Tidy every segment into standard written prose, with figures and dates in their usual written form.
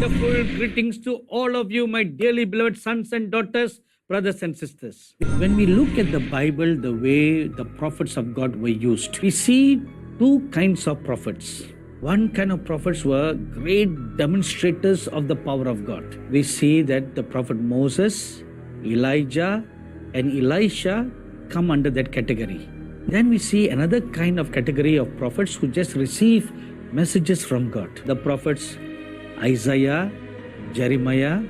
Wonderful greetings to all of you, my dearly beloved sons and daughters, brothers and sisters. When we look at the Bible, the way the prophets of God were used, we see two kinds of prophets. One kind of prophets were great demonstrators of the power of God. We see that the prophet Moses, Elijah, and Elisha come under that category. Then we see another kind of category of prophets who just receive messages from God. The prophets Isaiah, Jeremiah,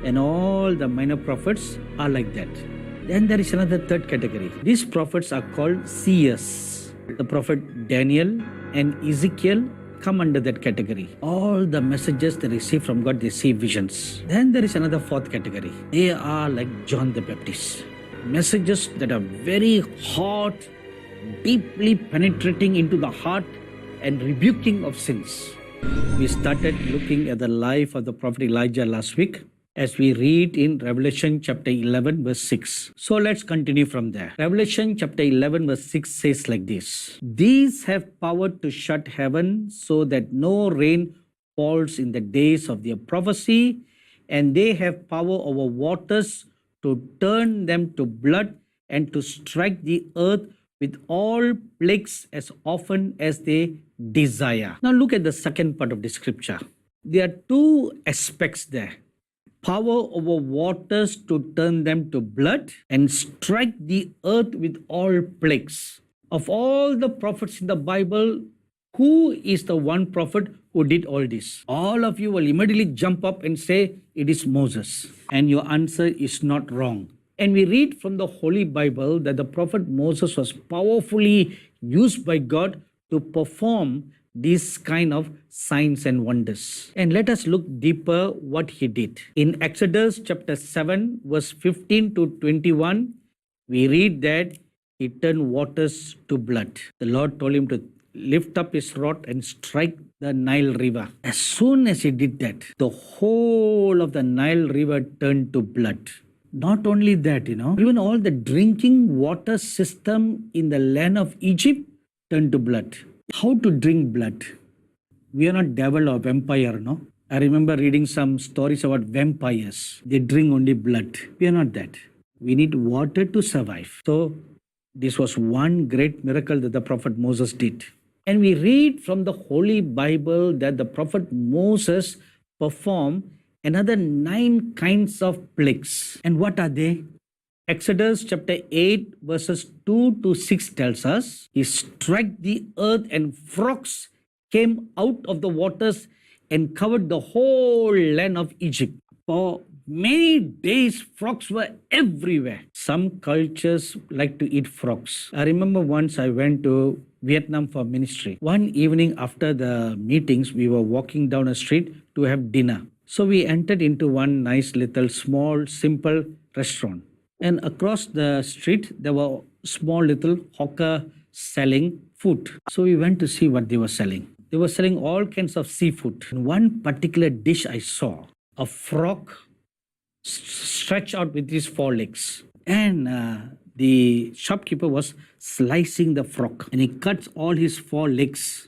and all the minor prophets are like that. Then there is another third category. These prophets are called seers. The prophet Daniel and Ezekiel come under that category. All the messages they receive from God, they see visions. Then there is another fourth category. They are like John the Baptist. Messages that are very hot, deeply penetrating into the heart and rebuking of sins. We started looking at the life of the prophet Elijah last week as we read in Revelation chapter 11 verse 6. So let's continue from there. Revelation chapter 11 verse 6 says like this. These have power to shut heaven so that no rain falls in the days of their prophecy, and they have power over waters to turn them to blood and to strike the earth with all plagues as often as they desire. Now look at the second part of the scripture. There are two aspects there. Power over waters to turn them to blood and strike the earth with all plagues. Of all the prophets in the Bible, who is the one prophet who did all this? All of you will immediately jump up and say, it is Moses. And your answer is not wrong. And we read from the Holy Bible that the prophet Moses was powerfully used by God to perform these kind of signs and wonders. And let us look deeper what he did. In Exodus chapter 7 verse 15 to 21, we read that he turned waters to blood. The Lord told him to lift up his rod and strike the Nile River. As soon as he did that, the whole of the Nile River turned to blood. Not only that, even all the drinking water system in the land of Egypt turned to blood. How to drink blood? We are not devil or vampire, no? I remember reading some stories about vampires. They drink only blood. We are not that. We need water to survive. So this was one great miracle that the prophet Moses did. And we read from the Holy Bible that the prophet Moses performed another 9 kinds of plagues. And what are they? Exodus chapter 8 verses 2 to 6 tells us, he struck the earth and frogs came out of the waters and covered the whole land of Egypt. For many days, frogs were everywhere. Some cultures like to eat frogs. I remember once I went to Vietnam for ministry. One evening after the meetings, we were walking down a street to have dinner. So we entered into one nice little small simple restaurant. And across the street, there were small little hawker selling food. So we went to see what they were selling. They were selling all kinds of seafood. In one particular dish I saw, a frog stretched out with his 4 legs. And the shopkeeper was slicing the frog. And he cuts all his 4 legs.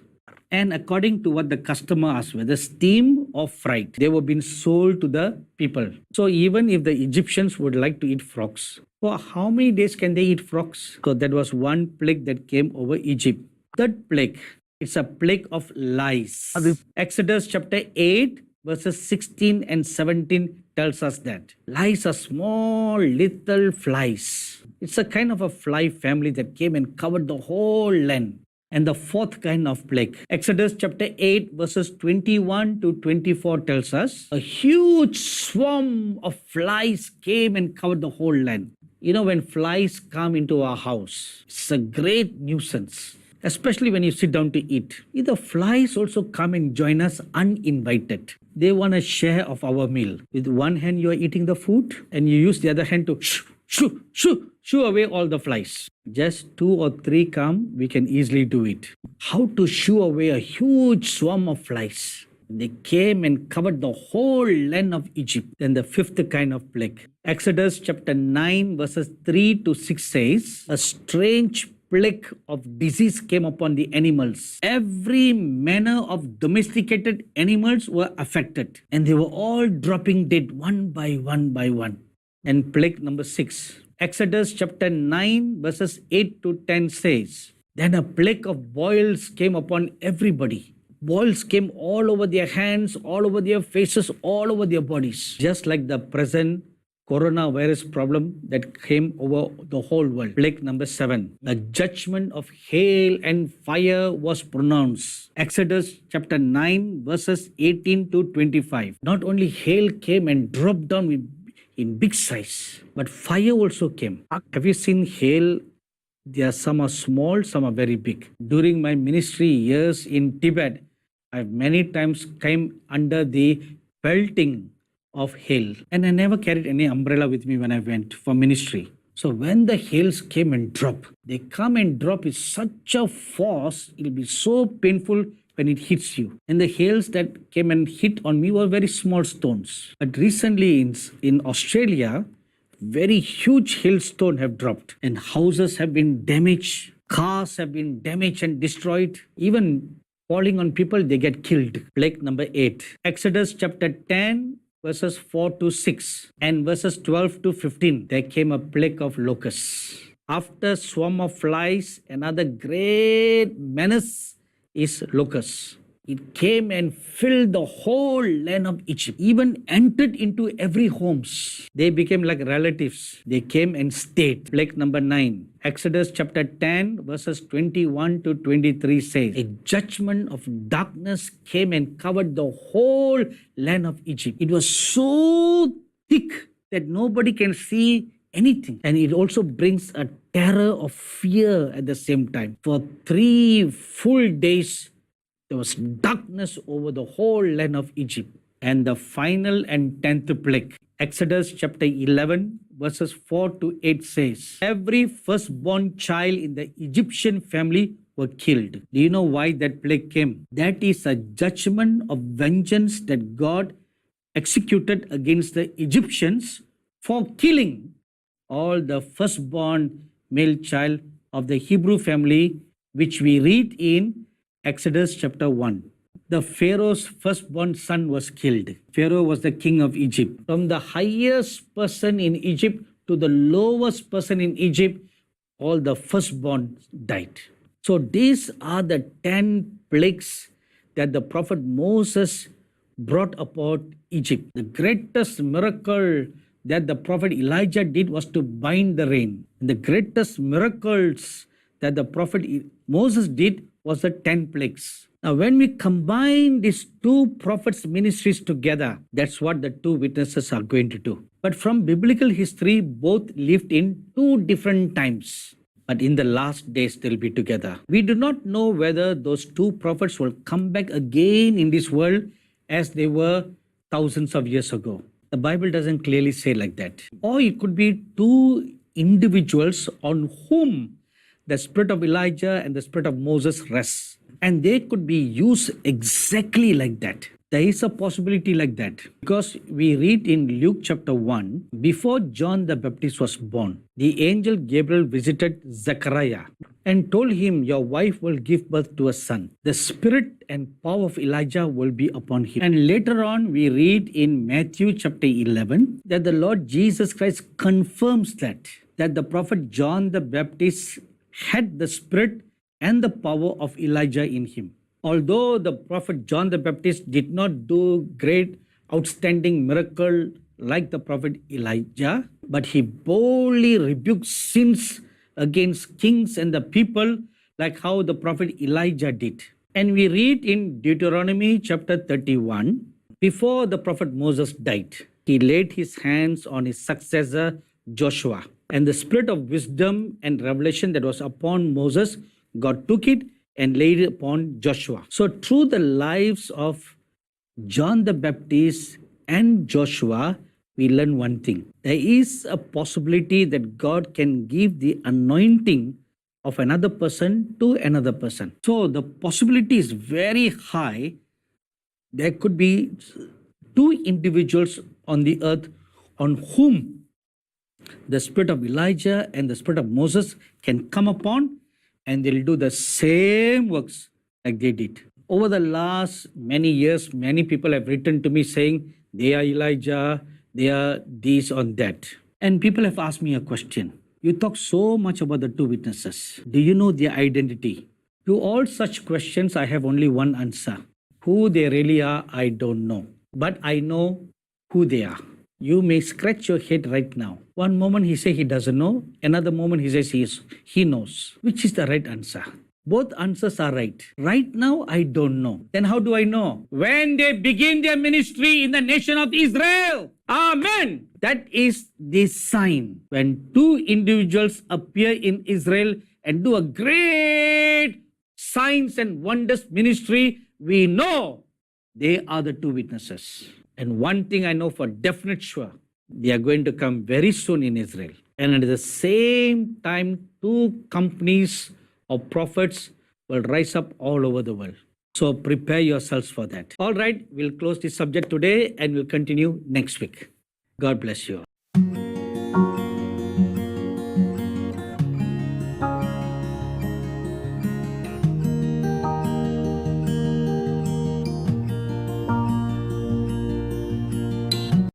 And according to what the customer asked, whether steamed or fried, they were being sold to the people. So even if the Egyptians would like to eat frogs, for how many days can they eat frogs? So that was one plague that came over Egypt. Third plague, it's a plague of lice. Exodus chapter 8 verses 16 and 17 tells us that. Lice are small little flies. It's a kind of a fly family that came and covered the whole land. And the fourth kind of plague, Exodus chapter 8 verses 21 to 24 tells us, a huge swarm of flies came and covered the whole land. When flies come into our house, it's a great nuisance, especially when you sit down to eat. The flies also come and join us uninvited. They want a share of our meal. With one hand, you are eating the food and you use the other hand to shoo away all the flies. Just 2 or 3 come, we can easily do it. How to shoo away a huge swarm of flies? They came and covered the whole land of Egypt. Then the fifth kind of plague. Exodus chapter 9 verses 3 to 6 says, a strange plague of disease came upon the animals. Every manner of domesticated animals were affected, and they were all dropping dead one by one by one. And plague number 6, Exodus chapter 9, verses 8 to 10 says, Then a plague of boils came upon everybody. Boils came all over their hands, all over their faces, all over their bodies, just like the present coronavirus problem that came over the whole world. Plague number 7, the judgment of hail and fire was pronounced. Exodus chapter 9, verses 18 to 25. Not only hail came and dropped down in big size, but fire also came. Have you seen hail? Some are small, some are very big. During my ministry years in Tibet, I've many times came under the pelting of hail, and I never carried any umbrella with me when I went for ministry. So when the hails came and drop, they come and drop with such a force, it'll be so painful when it hits you. And the hails that came and hit on me were very small stones. But recently in Australia, very huge hailstone have dropped, and houses have been damaged, cars have been damaged and destroyed. Even falling on people, they get killed. Plague number 8, Exodus chapter 10, verses 4 to 6 and verses 12 to 15. There came a plague of locusts. After swarm of flies, another great menace is locusts. It came and filled the whole land of Egypt, even entered into every homes. They became like relatives. They came and stayed. Plague number 9, Exodus chapter 10, verses 21 to 23 says, A judgment of darkness came and covered the whole land of Egypt. It was so thick that nobody can see anything. And it also brings a terror of fear at the same time. For 3 full days, there was darkness over the whole land of Egypt. And the final and 10th plague, Exodus chapter 11, verses 4 to 8 says, Every firstborn child in the Egyptian family were killed. Do you know why that plague came? That is a judgment of vengeance that God executed against the Egyptians for killing all the firstborn male child of the Hebrew family, which we read in Exodus chapter 1. The Pharaoh's firstborn son was killed. Pharaoh was the king of Egypt. From the highest person in Egypt to the lowest person in Egypt, all the firstborn died. So these are the 10 plagues that the prophet Moses brought upon Egypt. The greatest miracle that the prophet Elijah did was to bind the rain. And the greatest miracles that the prophet Moses did was the 10 plagues. Now, when we combine these 2 prophets' ministries together, that's what the 2 witnesses are going to do. But from biblical history, both lived in 2 different times. But in the last days, they'll be together. We do not know whether those 2 prophets will come back again in this world as they were thousands of years ago. The Bible doesn't clearly say like that. Or it could be 2 individuals on whom the spirit of Elijah and the spirit of Moses rests. And they could be used exactly like that. There is a possibility like that. Because we read in Luke chapter 1, before John the Baptist was born, the angel Gabriel visited Zechariah and told him, Your wife will give birth to a son. The spirit and power of Elijah will be upon him. And later on, we read in Matthew chapter 11 that the Lord Jesus Christ confirms that the prophet John the Baptist had the spirit and the power of Elijah in him. Although the prophet John the Baptist did not do great, outstanding miracle like the prophet Elijah, but he boldly rebuked sins against kings and the people like how the prophet Elijah did. And we read in Deuteronomy chapter 31, before the prophet Moses died, he laid his hands on his successor Joshua. And the spirit of wisdom and revelation that was upon Moses, God took it and laid it upon Joshua. So through the lives of John the Baptist and Joshua, we learn one thing. There is a possibility that God can give the anointing of another person to another person. So the possibility is very high. There could be 2 individuals on the earth on whom the spirit of Elijah and the spirit of Moses can come upon, and they'll do the same works like they did. Over the last many years, many people have written to me saying they are Elijah, they are this or that. And people have asked me a question. You talk so much about the two witnesses. Do you know their identity? To all such questions, I have only one answer. Who they really are, I don't know. But I know who they are. You may scratch your head right now. One moment he says he doesn't know. Another moment he says he knows. Which is the right answer? Both answers are right. Right now, I don't know. Then how do I know? When they begin their ministry in the nation of Israel. Amen. That is the sign. When two individuals appear in Israel and do a great signs and wonders ministry, we know they are the two witnesses. And one thing I know for definite sure, they are going to come very soon in Israel. And at the same time, two companies of prophets will rise up all over the world. So prepare yourselves for that. All right, we'll close this subject today and we'll continue next week. God bless you.